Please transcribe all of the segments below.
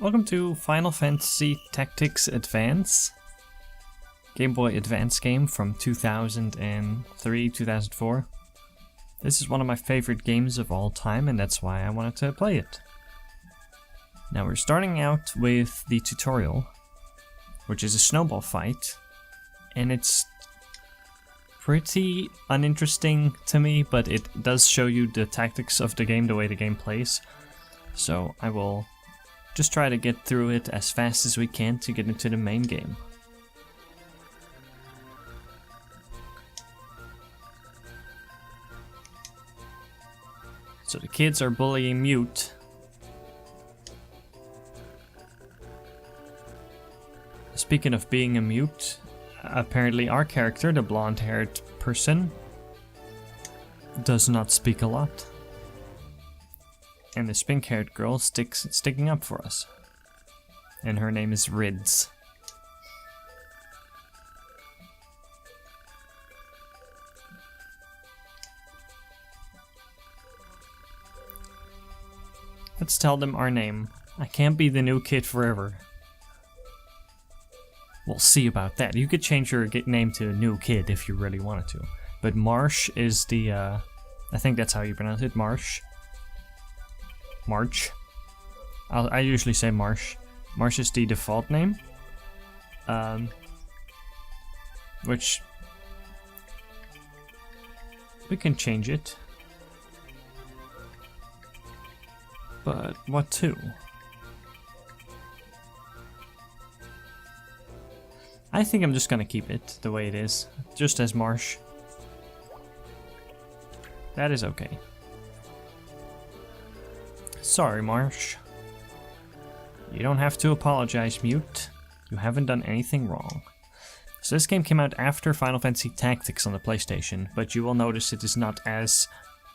Welcome to Final Fantasy Tactics Advance. Game Boy Advance game from 2003-2004. This is one of my favorite games of all time, and that's why I wanted to play it. Now we're starting out with the tutorial, which is a snowball fight, and it's pretty uninteresting to me, but it does show you the tactics of the game, the way the game plays. So I will just try to get through it as fast as we can to get into the main game. So the kids are bullying Mute. Speaking of being a mute, apparently our character, the blonde-haired person, does not speak a lot. And the pink-haired girl sticking up for us. And her name is Rids. Let's tell them our name. I can't be the new kid forever. We'll see about that. You could change your name to New Kid if you really wanted to. But Marsh is the, I think that's how you pronounce it, Marsh. March. I usually say Marsh. Marsh is the default name. Which we can change it. But what to? I think I'm just gonna keep it the way it is, just as Marsh. That is okay. Sorry, Marsh. You don't have to apologize, Mute. You haven't done anything wrong. So this game came out after Final Fantasy Tactics on the PlayStation, but you will notice it is not as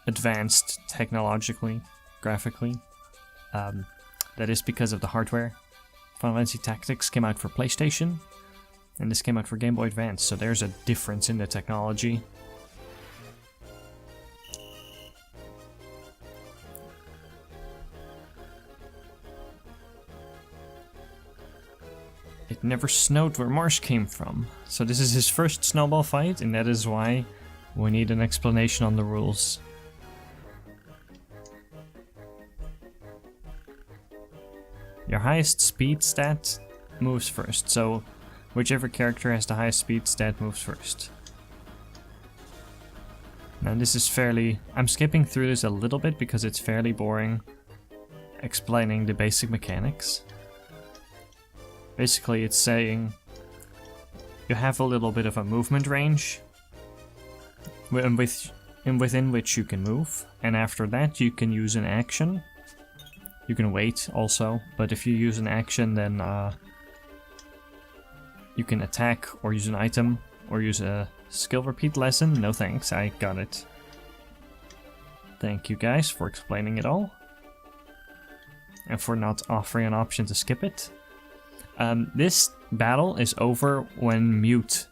advanced technologically, graphically. That is because of the hardware. Final Fantasy Tactics came out for PlayStation, and this came out for Game Boy Advance, so there's a difference in the technology. It never snowed where Marsh came from, so this is his first snowball fight, and that is why we need an explanation on the rules. Your highest speed stat moves first, so whichever character has the highest speed stat moves first. Now this is fairly... I'm skipping through this a little bit because it's fairly boring explaining the basic mechanics. Basically it's saying you have a little bit of a movement range within which you can move, and after that you can use an action. You can wait also, but if you use an action then you can attack or use an item or use a skill repeat lesson. No thanks, I got it. Thank you guys for explaining it all. And for not offering an option to skip it. This battle is over when Mute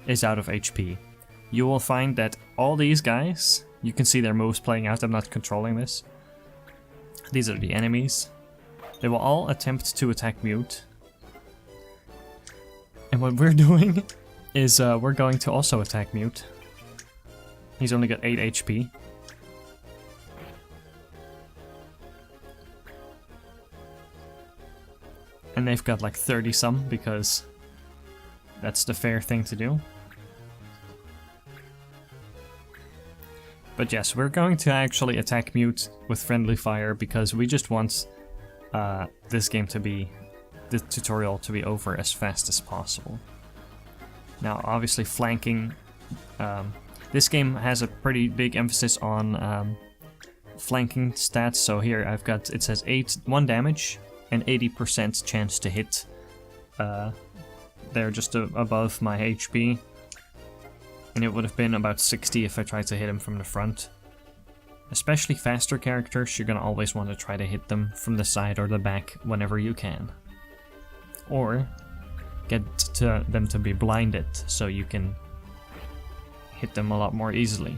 is out of HP. You will find that all these guys, you can see their moves playing out. I'm not controlling this. These are the enemies. They will all attempt to attack Mute. And what we're doing is we're going to also attack Mute. He's only got 8 HP. And they've got like 30 some, because that's the fair thing to do. But yes, we're going to actually attack Mute with friendly fire because we just want this game to be, the tutorial to be over as fast as possible. Now obviously flanking, this game has a pretty big emphasis on flanking stats, so here I've got, it says 1 damage and 80% chance to hit. They're just above my HP. And it would have been about 60 if I tried to hit him from the front. Especially faster characters, you're gonna always want to try to hit them from the side or the back whenever you can. Or get them to be blinded so you can hit them a lot more easily.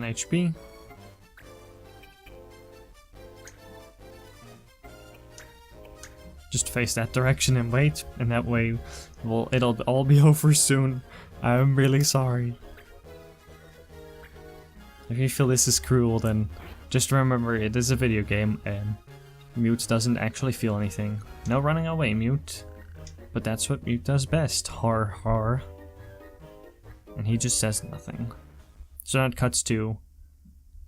1 HP. Just face that direction and wait, and that way, well, it'll all be over soon. I'm really sorry. If you feel this is cruel, then just remember it is a video game, and Mute doesn't actually feel anything. No running away, Mute. But that's what Mute does best. Har har. And he just says nothing. So that cuts to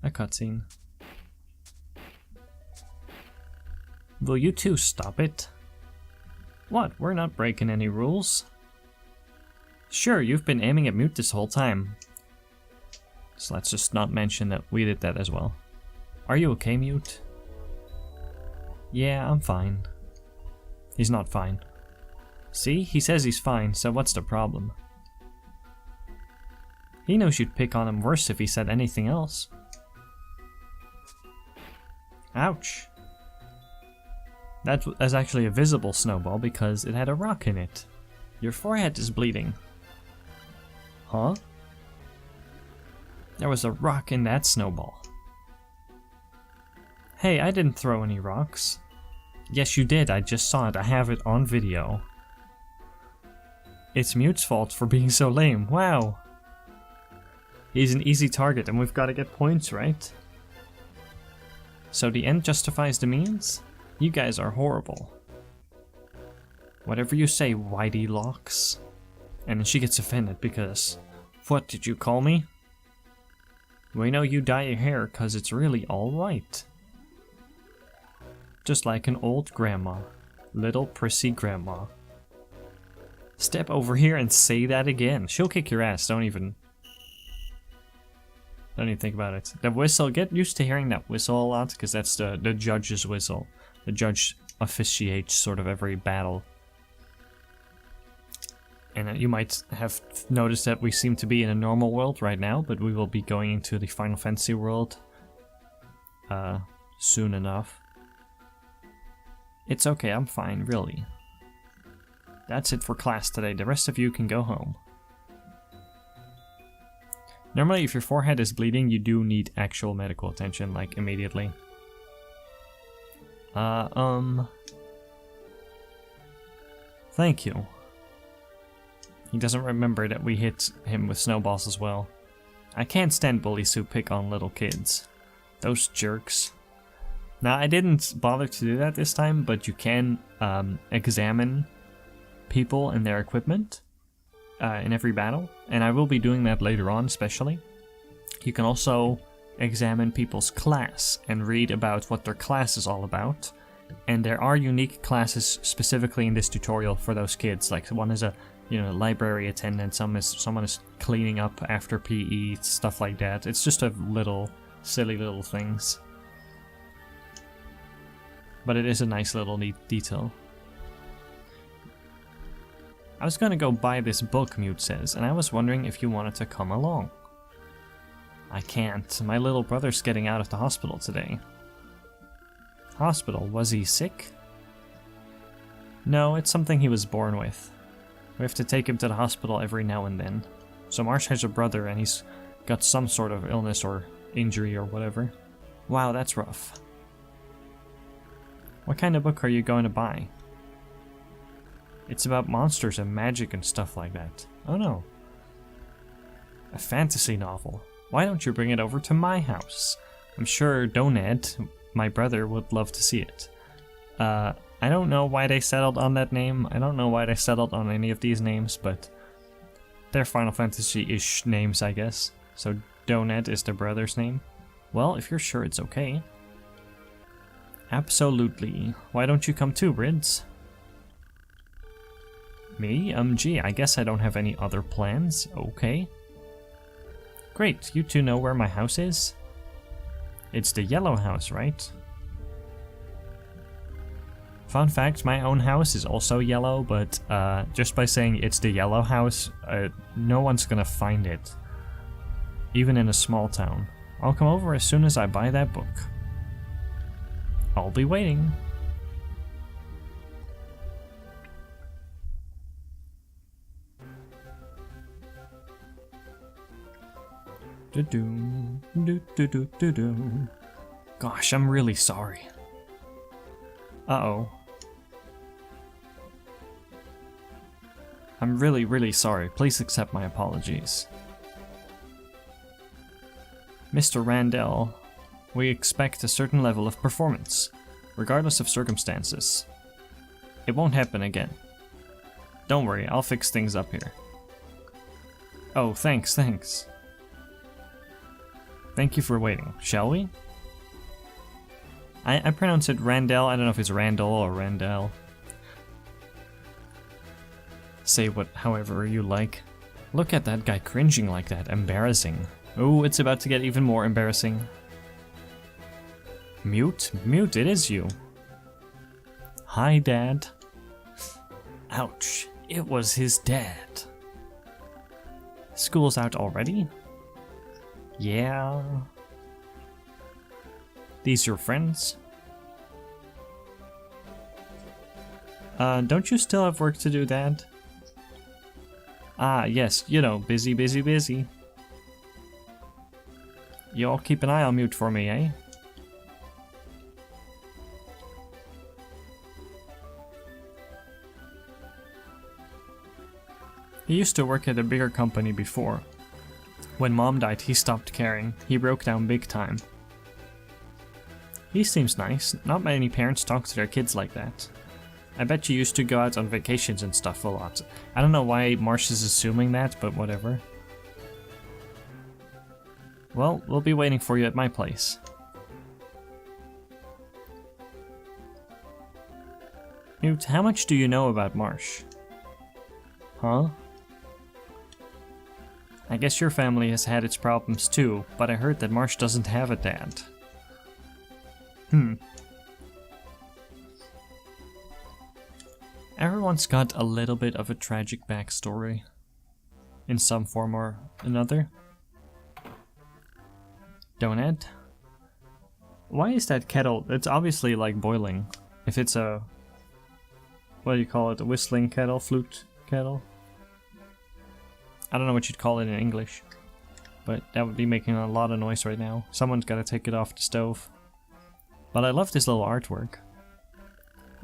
a cutscene. Will you two stop it? What? We're not breaking any rules. Sure, you've been aiming at Mute this whole time. So let's just not mention that we did that as well. Are you okay, Mute? Yeah, I'm fine. He's not fine. See? He says he's fine, so what's the problem? He knows you'd pick on him worse if he said anything else. Ouch. That was actually a visible snowball because it had a rock in it. Your forehead is bleeding. Huh? There was a rock in that snowball. Hey, I didn't throw any rocks. Yes, you did. I just saw it. I have it on video. It's Mute's fault for being so lame. Wow. He's an easy target and we've got to get points, right? So the end justifies the means? You guys are horrible. Whatever you say, Whitey Locks. And then she gets offended because... What did you call me? We know you dye your hair because it's really all white. Just like an old grandma. Little prissy grandma. Step over here and say that again. She'll kick your ass, don't even think about it. The whistle, get used to hearing that whistle a lot, because that's the judge's whistle. The judge officiates sort of every battle. And you might have noticed that we seem to be in a normal world right now, but we will be going into the Final Fantasy world soon enough. It's okay, I'm fine, really. That's it for class today. The rest of you can go home. Normally, if your forehead is bleeding, you do need actual medical attention, like, immediately. Thank you. He doesn't remember that we hit him with snowballs as well. I can't stand bullies who pick on little kids. Those jerks. Now, I didn't bother to do that this time, but you can examine people and their equipment in every battle, and I will be doing that later on especially. You can also examine people's class and read about what their class is all about, and there are unique classes specifically in this tutorial for those kids. Like, one is a library attendant, someone is cleaning up after PE, stuff like that. It's just a silly little things. But it is a nice little neat detail. I was gonna go buy this book, Mute says, and I was wondering if you wanted to come along. I can't. My little brother's getting out of the hospital today. Hospital? Was he sick? No, it's something he was born with. We have to take him to the hospital every now and then. So Marsh has a brother and he's got some sort of illness or injury or whatever. Wow, that's rough. What kind of book are you going to buy? It's about monsters and magic and stuff like that. Oh no. A fantasy novel. Why don't you bring it over to my house? I'm sure Doned, my brother, would love to see it. I don't know why they settled on that name. I don't know why they settled on any of these names, but they're Final Fantasy-ish names, I guess. So Doned is their brother's name. Well, if you're sure it's okay. Absolutely. Why don't you come too, Rids? Me? Gee, I guess I don't have any other plans. Okay. Great, you two know where my house is? It's the yellow house, right? Fun fact, my own house is also yellow, but just by saying it's the yellow house, no one's gonna find it. Even in a small town. I'll come over as soon as I buy that book. I'll be waiting. Gosh, I'm really sorry. Uh-oh. I'm really, really sorry. Please accept my apologies. Mr. Randall, we expect a certain level of performance, regardless of circumstances. It won't happen again. Don't worry, I'll fix things up here. Oh, thanks. Thank you for waiting. Shall we? I pronounce it Randall. I don't know if it's Randall or Randall. Say however you like. Look at that guy cringing like that. Embarrassing. Oh, it's about to get even more embarrassing. Mute? Mute, it is you. Hi, Dad. Ouch. It was his dad. School's out already? Yeah. These your friends? Don't you still have work to do, Dad? Ah, yes, you know, busy. You all keep an eye on Mute for me, eh? He used to work at a bigger company before. When Mom died, he stopped caring. He broke down big time. He seems nice. Not many parents talk to their kids like that. I bet you used to go out on vacations and stuff a lot. I don't know why Marsh is assuming that, but whatever. Well, we'll be waiting for you at my place. Newt, how much do you know about Marsh? Huh? I guess your family has had its problems too, but I heard that Marsh doesn't have a dad. Everyone's got a little bit of a tragic backstory. In some form or another. Donut? Why is that kettle? It's obviously like boiling. If it's a... what do you call it? A whistling kettle? Flute kettle? I don't know what you'd call it in English. But that would be making a lot of noise right now. Someone's gotta take it off the stove. But I love this little artwork.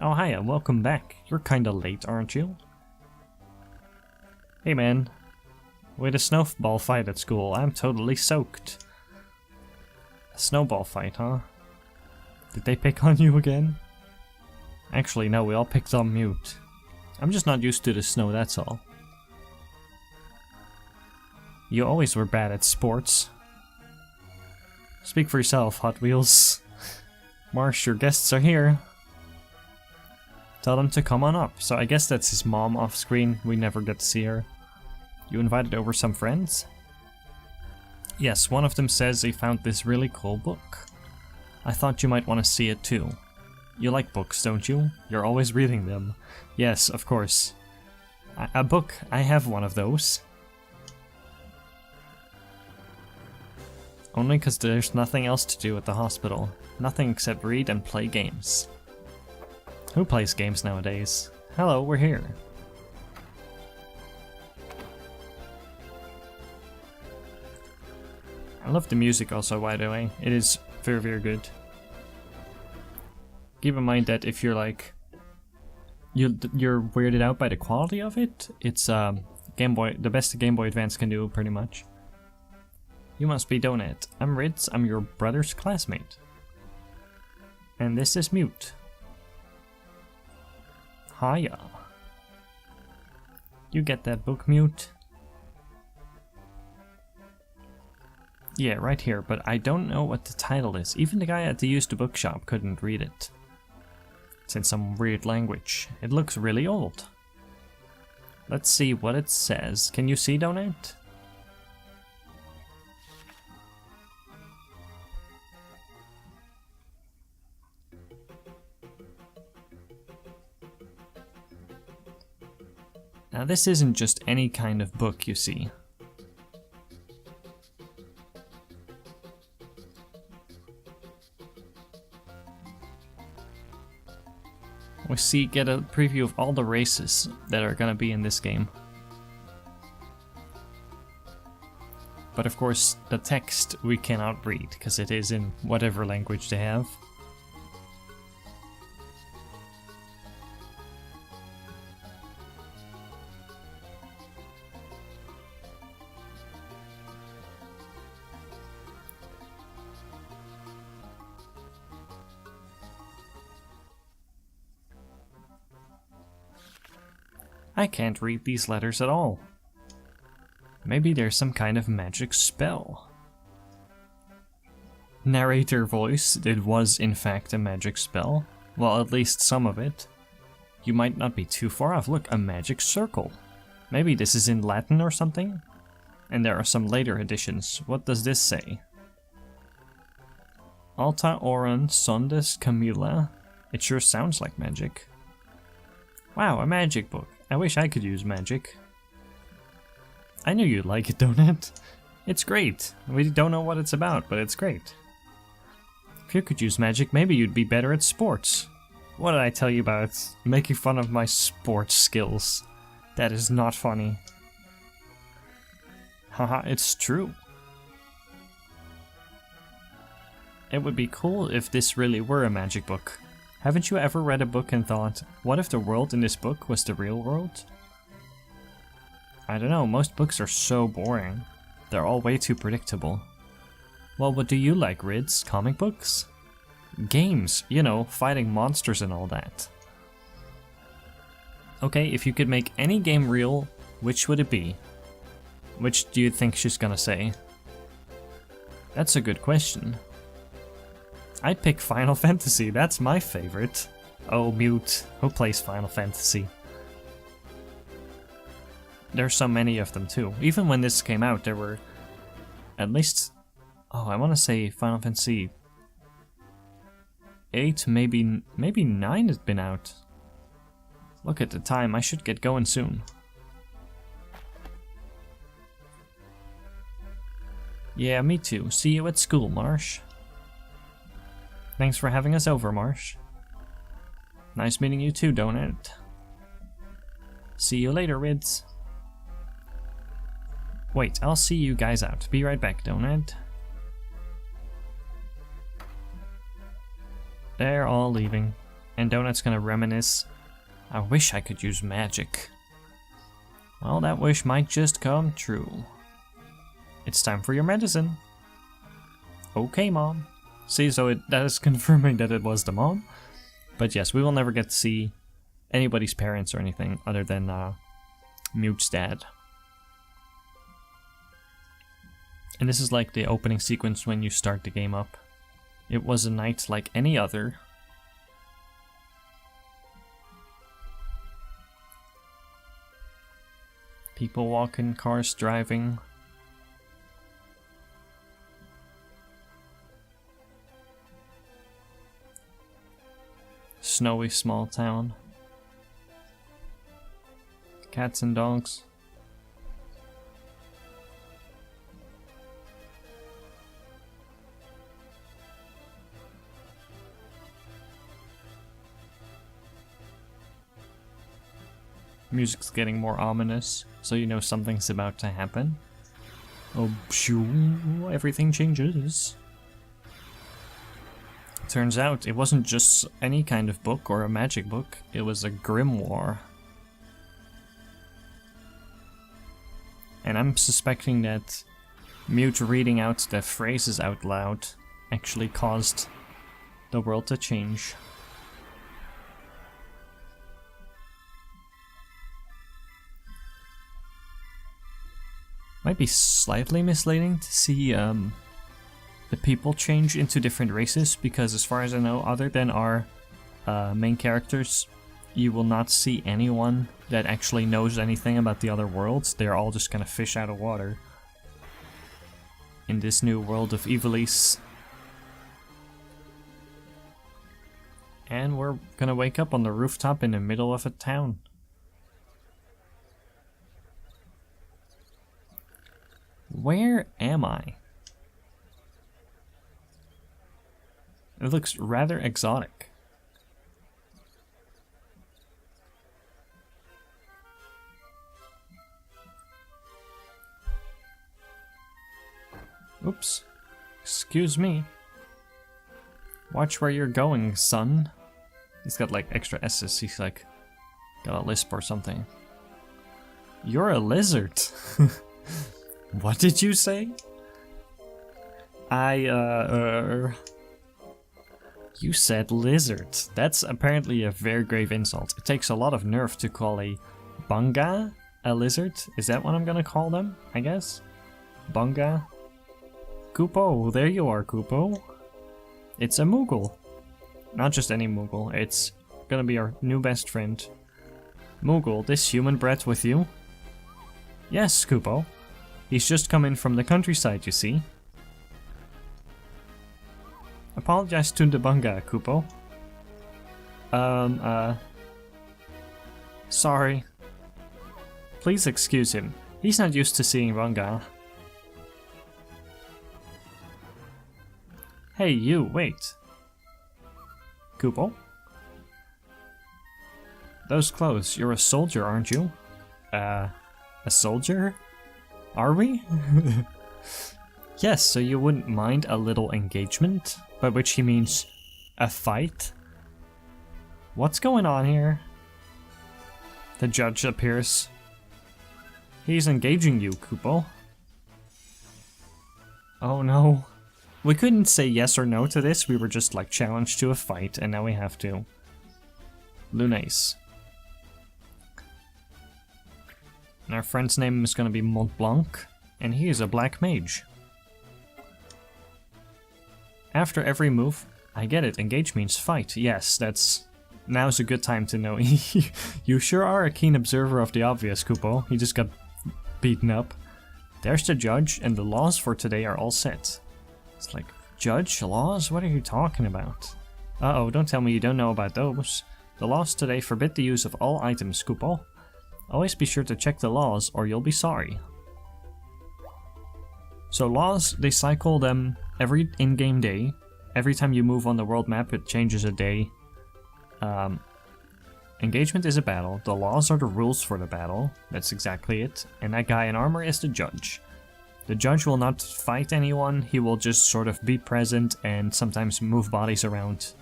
Oh hiya, welcome back. You're kinda late, aren't you? Hey man. We had a snowball fight at school. I'm totally soaked. A snowball fight, huh? Did they pick on you again? Actually, no, we all picked on Mute. I'm just not used to the snow, that's all. You always were bad at sports. Speak for yourself, Hot Wheels. Marsh, your guests are here. Tell them to come on up. So I guess that's his mom off screen. We never get to see her. You invited over some friends? Yes, one of them says he found this really cool book. I thought you might want to see it too. You like books, don't you? You're always reading them. Yes, of course. A book, I have one of those. Only because there's nothing else to do at the hospital. Nothing except read and play games. Who plays games nowadays? Hello, we're here. I love the music also, by the way. It is very, very good. Keep in mind that if you're like... You're weirded out by the quality of it, it's Game Boy, the best Game Boy Advance can do, pretty much. You must be Donut. I'm Ritz, I'm your brother's classmate. And this is Mute. Hiya. You get that book, Mute? Yeah, right here, but I don't know what the title is. Even the guy at the used bookshop couldn't read it. It's in some weird language. It looks really old. Let's see what it says. Can you see, Donut? Now this isn't just any kind of book, you see. We get a preview of all the races that are gonna be in this game. But of course, the text we cannot read, because it is in whatever language they have. I can't read these letters at all. Maybe there's some kind of magic spell. Narrator voice, it was in fact a magic spell. Well, at least some of it. You might not be too far off. Look, a magic circle. Maybe this is in Latin or something? And there are some later editions. What does this say? Alta Oran Sondes Camilla. It sure sounds like magic. Wow, a magic book. I wish I could use magic. I knew you'd like it, Donut. It's great. We don't know what it's about, but it's great. If you could use magic, maybe you'd be better at sports. What did I tell you about making fun of my sports skills? That is not funny. Haha, it's true. It would be cool if this really were a magic book. Haven't you ever read a book and thought, what if the world in this book was the real world? I don't know, most books are so boring. They're all way too predictable. Well, what do you like, Rids? Comic books? Games, you know, fighting monsters and all that. Okay, if you could make any game real, which would it be? Which do you think she's gonna say? That's a good question. I'd pick Final Fantasy, that's my favorite. Oh, Mute, who plays Final Fantasy? There's so many of them too. Even when this came out, there were at least, oh, I want to say Final Fantasy 8, maybe 9 has been out. Look at the time, I should get going soon. Yeah, me too. See you at school, Marsh. Thanks for having us over, Marsh. Nice meeting you too, Donut. See you later, Rids. Wait, I'll see you guys out. Be right back, Donut. They're all leaving, and Donut's gonna reminisce. I wish I could use magic. Well, that wish might just come true. It's time for your medicine. Okay, Mom. See, so that is confirming that it was the mom. But yes, we will never get to see anybody's parents or anything other than Mute's dad. And this is like the opening sequence when you start the game up. It was a night like any other. People walking, cars driving. Snowy small town. Cats and dogs. Music's getting more ominous, so you know something's about to happen. Oh, shoo, everything changes. Turns out it wasn't just any kind of book or a magic book, it was a grimoire. And I'm suspecting that Mute reading out the phrases out loud actually caused the world to change. Might be slightly misleading to see the people change into different races, because as far as I know, other than our main characters, you will not see anyone that actually knows anything about the other worlds. They're all just gonna fish out of water in this new world of Ivalice. And we're gonna wake up on the rooftop in the middle of a town. Where am I? It looks rather exotic. excuse me. Watch where you're going, son. He's got like extra S's. He's like got a lisp or something. You're a lizard. What did you say? You said lizard. That's apparently a very grave insult. It takes a lot of nerve to call a bunga a lizard. Is that what I'm gonna call them? I guess? Bunga? Koopo, there you are, Koopo. It's a Moogle. Not just any Moogle, it's gonna be our new best friend. Moogle, this human bred with you? Yes, Koopo. He's just come in from the countryside, you see. Apologize to the bunga, Koopo. Sorry. Please excuse him. He's not used to seeing bunga. Hey, you, wait. Koopo? Those clothes, you're a soldier, aren't you? A soldier? Are we? Yes, so you wouldn't mind a little engagement? By which he means a fight? What's going on here? The judge appears. He's engaging you, Koopo. Oh no. We couldn't say yes or no to this, we were just like challenged to a fight, and now we have to. Lunace. And our friend's name is gonna be Mont Blanc, and he is a black mage. After every move, I get it, engage means fight. Yes, now's a good time to know. You sure are a keen observer of the obvious, Koopo. He just got beaten up. There's the judge, and the laws for today are all set. It's like, judge? Laws? What are you talking about? Uh-oh, don't tell me you don't know about those. The laws today forbid the use of all items, Koopo. Always be sure to check the laws, or you'll be sorry. So laws, they cycle them every in-game day. Every time you move on the world map, it changes a day. Engagement is a battle. The laws are the rules for the battle. That's exactly it. And that guy in armor is the judge. The judge will not fight anyone. He will just sort of be present and sometimes move bodies around.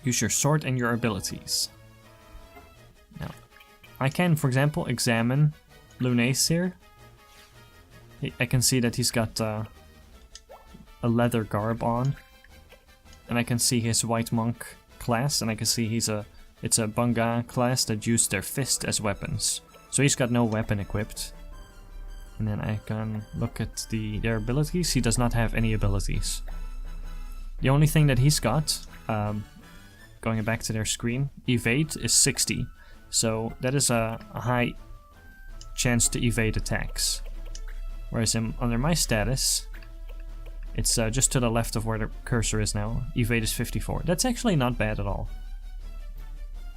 Use your sword and your abilities. Now, I can, for example, examine Lunace here. I can see that he's got a leather garb on, and I can see his white monk class, and I can see it's a bunga class that use their fist as weapons. So he's got no weapon equipped. And then I can look at their abilities. He does not have any abilities. The only thing that he's got, going back to their screen, evade is 60. So that is a high chance to evade attacks. Whereas under my status, it's just to the left of where the cursor is now. Evade is 54. That's actually not bad at all.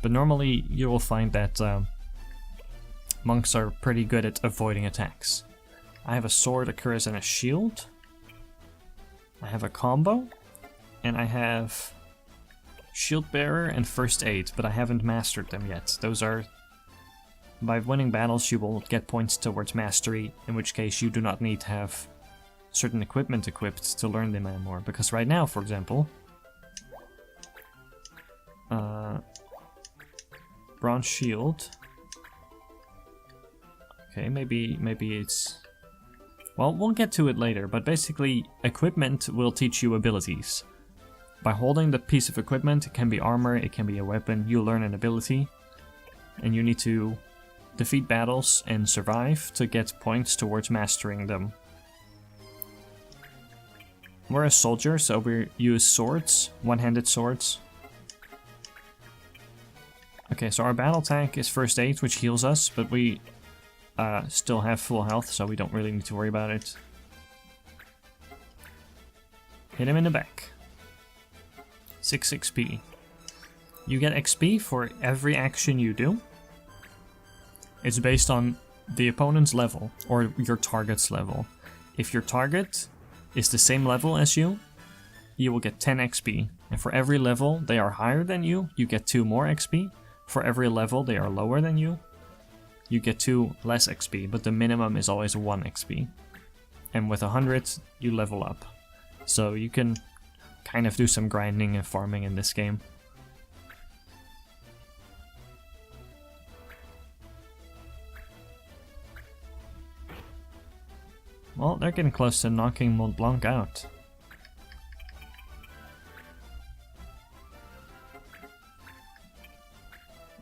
But normally you will find that monks are pretty good at avoiding attacks. I have a sword, a cuirass, and a shield. I have a combo. And I have shield bearer and first aid, but I haven't mastered them yet. Those are... By winning battles you will get points towards mastery, in which case you do not need to have certain equipment equipped to learn them anymore. Because right now, for example, bronze shield. Okay, maybe it's... Well, we'll get to it later, but basically equipment will teach you abilities. By holding the piece of equipment, it can be armor, it can be a weapon, you learn an ability, and you need to defeat battles and survive to get points towards mastering them. We're a soldier, so we use swords, one-handed swords. Okay, so our battle tank is first aid, which heals us, but we still have full health, so we don't really need to worry about it. Hit him in the back. 6 XP. You get XP for every action you do. It's based on the opponent's level, or your target's level. If your target is the same level as you will get 10 XP. And for every level they are higher than you get 2 more XP. For every level they are lower than you get 2 less XP, but the minimum is always 1 XP. and with 100 you level up. So you can kind of do some grinding and farming in this game. Well, they're getting close to knocking Mont Blanc out.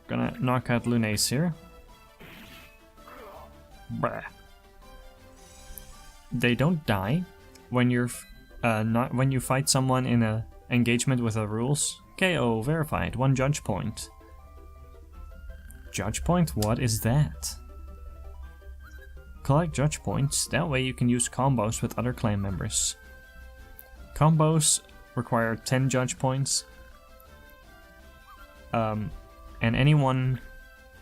Gonna knock out Lunace here. Bruh. They don't die when you're not when you fight someone in a engagement with the rules. KO verified. 1 judge point. Judge point? What is that? Collect judge points. That way you can use combos with other clan members. Combos require 10 judge points. And anyone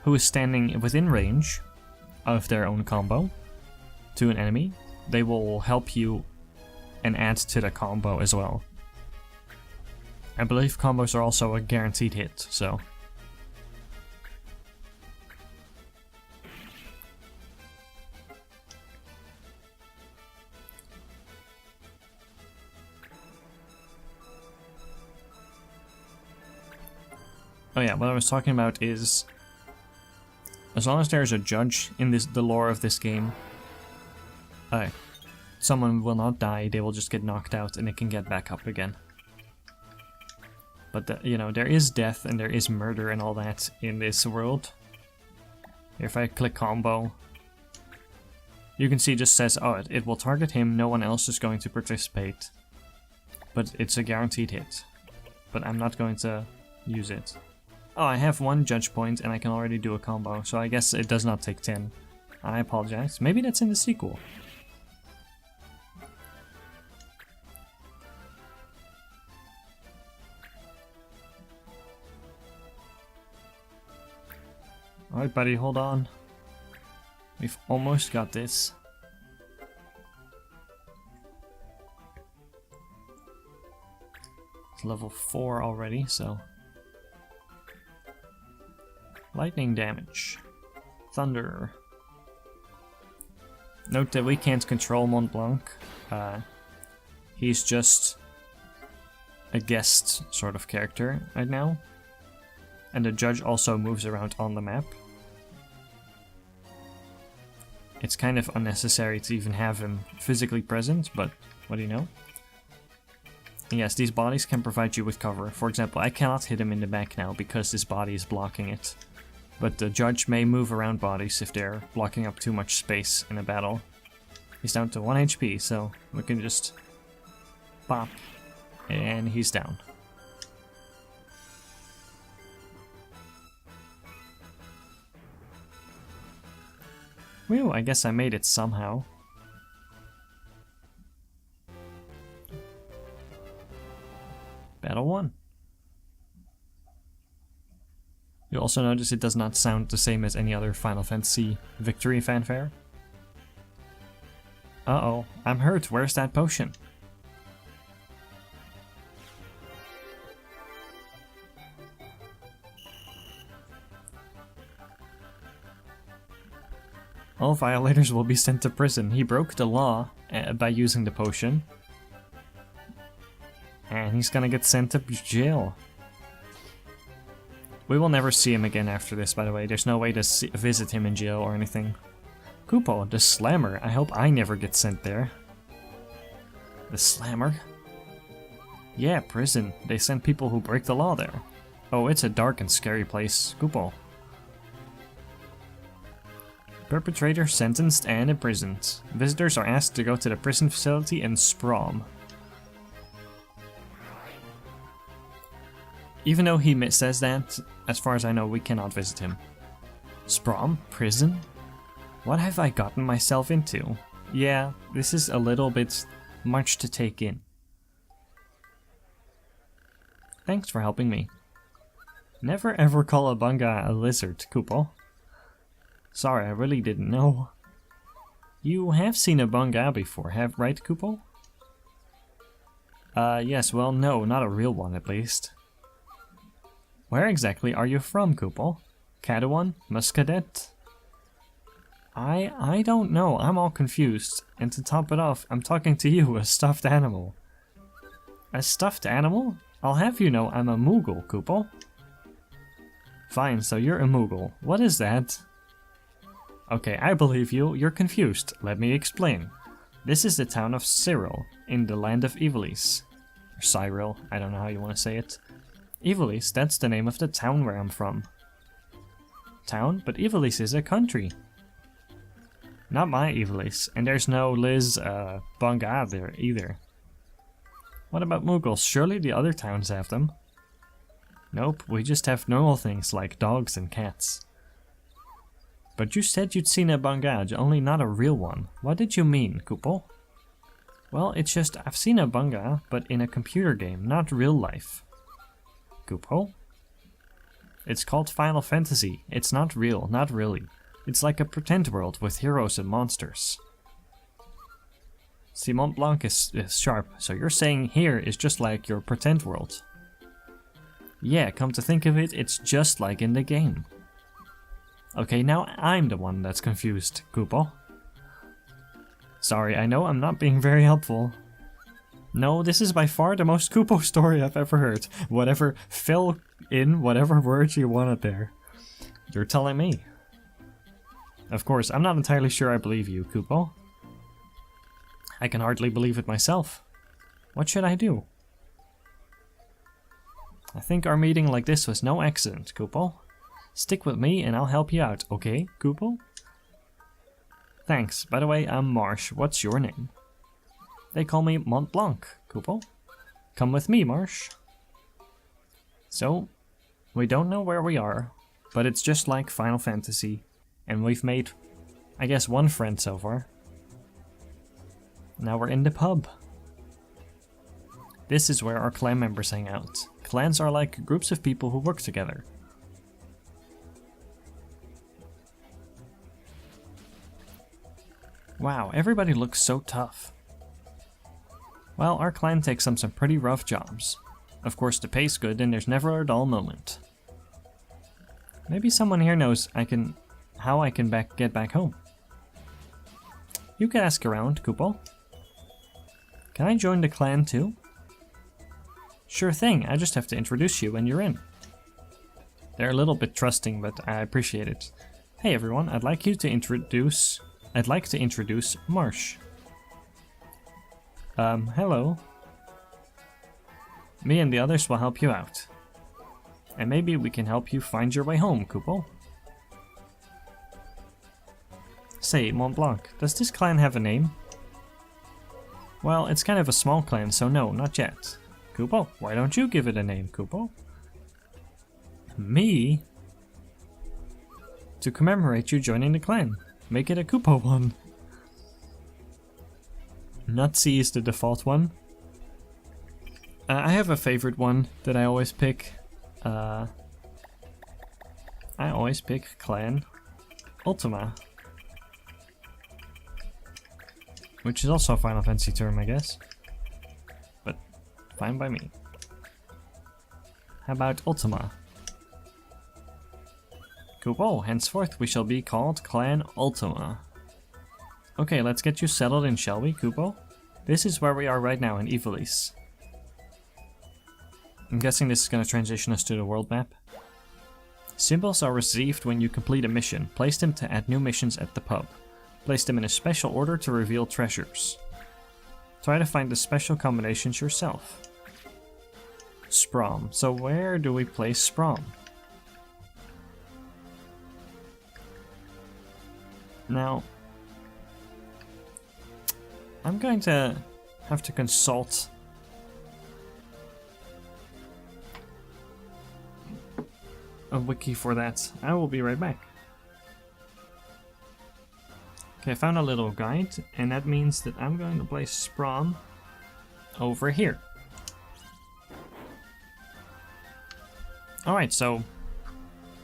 who is standing within range of their own combo to an enemy, they will help you and add to the combo as well. I believe combos are also a guaranteed hit, so... Oh yeah, what I was talking about is, as long as there's a judge in the lore of this game, someone will not die, they will just get knocked out and they can get back up again. But, you know, there is death and there is murder and all that in this world. If I click combo, you can see it just says, oh, it will target him, no one else is going to participate. But it's a guaranteed hit. But I'm not going to use it. Oh, I have 1 judge point and I can already do a combo, so I guess it does not take 10. I apologize. Maybe that's in the sequel. Alright, buddy, hold on. We've almost got this. It's level 4 already, so... Lightning damage. Thunder. Note that we can't control Mont Blanc. He's just a guest sort of character right now. And the judge also moves around on the map. It's kind of unnecessary to even have him physically present, but what do you know? And yes, these bodies can provide you with cover. For example, I cannot hit him in the back now because this body is blocking it. But the judge may move around bodies if they're blocking up too much space in a battle. He's down to 1 HP, so we can just pop, and he's down. Whew, I guess I made it somehow. Battle 1. You'll also notice it does not sound the same as any other Final Fantasy victory fanfare. Uh-oh, I'm hurt. Where's that potion? All violators will be sent to prison. He broke the law by using the potion. And he's gonna get sent to jail. We will never see him again after this, by the way. There's no way to visit him in jail or anything. Kupo, the Slammer. I hope I never get sent there. The Slammer? Yeah, prison. They send people who break the law there. Oh, it's a dark and scary place. Kupo. Perpetrator sentenced and imprisoned. Visitors are asked to go to the prison facility in Sprom. Even though he says that, as far as I know, we cannot visit him. Sprom? Prison? What have I gotten myself into? Yeah, this is a little bit much to take in. Thanks for helping me. Never ever call a bunga a lizard, Kupo. Sorry, I really didn't know. You have seen a bunga before, right, Kupo? Yes, well, no, not a real one at least. Where exactly are you from, Kupo? Cadouan? Muscadet? I don't know. I'm all confused. And to top it off, I'm talking to you, a stuffed animal. A stuffed animal? I'll have you know I'm a Moogle, Koopo. Fine, so you're a Moogle. What is that? Okay, I believe you. You're confused. Let me explain. This is the town of Cyril, in the land of Ivalice. Or Cyril, I don't know how you want to say it. Ivalice, that's the name of the town where I'm from. Town? But Ivalice is a country. Not my Ivalice, and there's no Liz Bunga there either. What about Moogles? Surely the other towns have them. Nope, we just have normal things like dogs and cats. But you said you'd seen a Bangaj, only not a real one. What did you mean, Koopo? Well, it's just I've seen a Banga, but in a computer game, not real life. Koopo? It's called Final Fantasy. It's not real, not really. It's like a pretend world with heroes and monsters. See, Mont Blanc is sharp, so you're saying here is just like your pretend world. Yeah, come to think of it, it's just like in the game. Okay, now I'm the one that's confused, Koopo. Sorry, I know I'm not being very helpful. No, this is by far the most Koopo story I've ever heard. Whatever, fill in whatever words you wanted there. You're telling me. Of course, I'm not entirely sure I believe you, Koopo. I can hardly believe it myself. What should I do? I think our meeting like this was no accident, Koopo. Stick with me and I'll help you out, okay, Koopo? Thanks. By the way, I'm Marsh. What's your name? They call me Mont Blanc, Koopo. Come with me, Marsh. So, we don't know where we are, but it's just like Final Fantasy, and we've made, I guess, one friend so far. Now we're in the pub. This is where our clan members hang out. Clans are like groups of people who work together. Wow, everybody looks so tough. Well, our clan takes on some pretty rough jobs. Of course, the pay's good and there's never a dull moment. Maybe someone here knows how I can get back home. You can ask around, Koopo. Can I join the clan too? Sure thing, I just have to introduce you when you're in. They're a little bit trusting, but I appreciate it. Hey everyone, I'd like to introduce Marsh. Hello. Me and the others will help you out. And maybe we can help you find your way home, Koopo. Say, Mont Blanc, does this clan have a name? Well, it's kind of a small clan, so no, not yet. Koopo, why don't you give it a name, Koopo? Me? To commemorate you joining the clan. Make it a Koopo one. Nutsy is the default one. I have a favorite one that I always pick. I always pick Clan Ultima. Which is also a Final Fantasy term, I guess. But fine by me. How about Ultima? Koopo, henceforth we shall be called Clan Ultima. Okay, let's get you settled in, shall we, Koopo? This is where we are right now in Ivalice. I'm guessing this is going to transition us to the world map. Symbols are received when you complete a mission. Place them to add new missions at the pub. Place them in a special order to reveal treasures. Try to find the special combinations yourself. Sprom. So where do we place Sprom? Now, I'm going to have to consult a wiki for that. I will be right back. Okay, I found a little guide, and that means that I'm going to place Sprom over here. Alright, so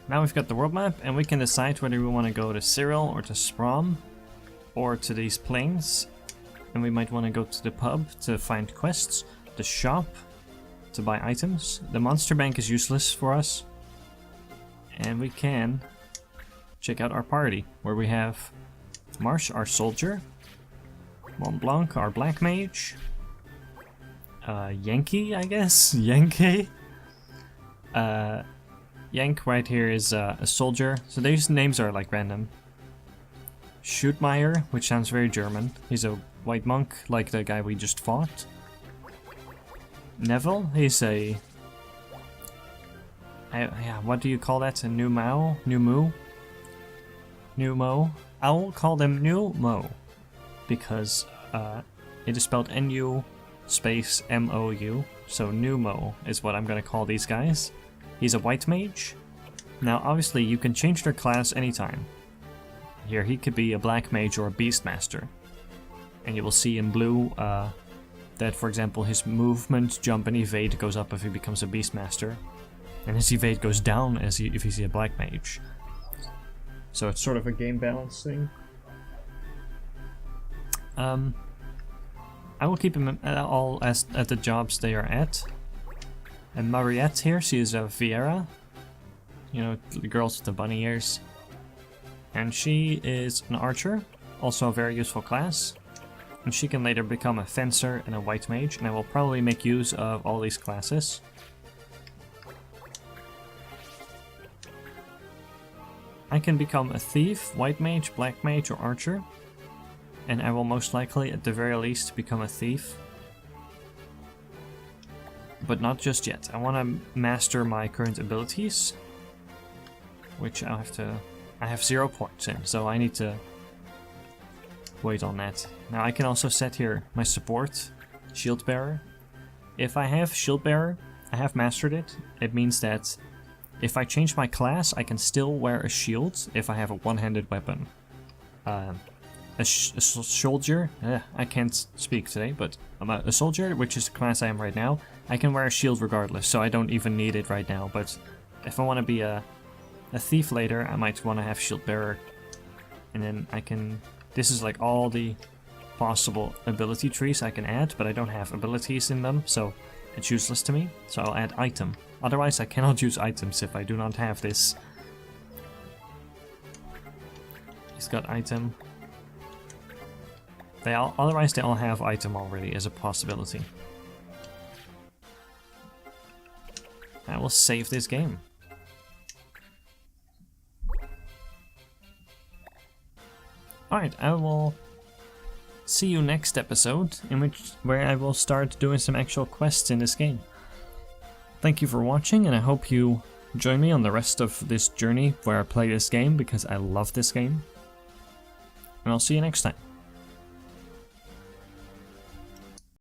now we've got the world map, and we can decide whether we want to go to Cyril or to Sprom or to these plains. And we might want to go to the pub to find quests, the shop to buy items. The monster bank is useless for us. And we can check out our party, where we have Marsh, our soldier. Mont Blanc, our black mage. Yankee, I guess? Yankee? Yank right here is a soldier. So these names are like random. Schutmeyer, which sounds very German. He's a white monk, like the guy we just fought. Neville, he's a... yeah, what do you call that? A new Mao? New Mu? New Mo? I will call them New Mo. Because it is spelled N-U space M-O-U. So New Mo is what I'm gonna call these guys. He's a white mage. Now obviously you can change their class anytime. Here he could be a black mage or a beastmaster. And you will see in blue that, for example, his movement, jump and evade goes up if he becomes a beastmaster. And his evade goes down if he's a black mage. So it's sort of a game balance thing. I will keep him all at the jobs they are at. And Mariette here, she is a Vieira. You know, the girls with the bunny ears. And she is an archer, also a very useful class. And she can later become a fencer and a white mage, and I will probably make use of all these classes. I can become a thief, white mage, black mage, or archer. And I will most likely, at the very least, become a thief. But not just yet. I want to master my current abilities. Which I'll have to... I have 0 points in, so I need to wait on that. Now I can also set here my support, shield bearer. If I have shield bearer, I have mastered it. It means that if I change my class, I can still wear a shield if I have a one-handed weapon. A soldier, I can't speak today, but a soldier, which is the class I am right now, I can wear a shield regardless, so I don't even need it right now. But if I want to be a thief later, I might want to have shield bearer, and then I can... This is like all the possible ability trees I can add, but I don't have abilities in them, so it's useless to me. So I'll add item. Otherwise I cannot use items if I do not have this. He's got item. Otherwise they all have item already as a possibility. I will save this game. Alright, I will see you next episode, where I will start doing some actual quests in this game. Thank you for watching, and I hope you join me on the rest of this journey where I play this game, because I love this game. And I'll see you next time.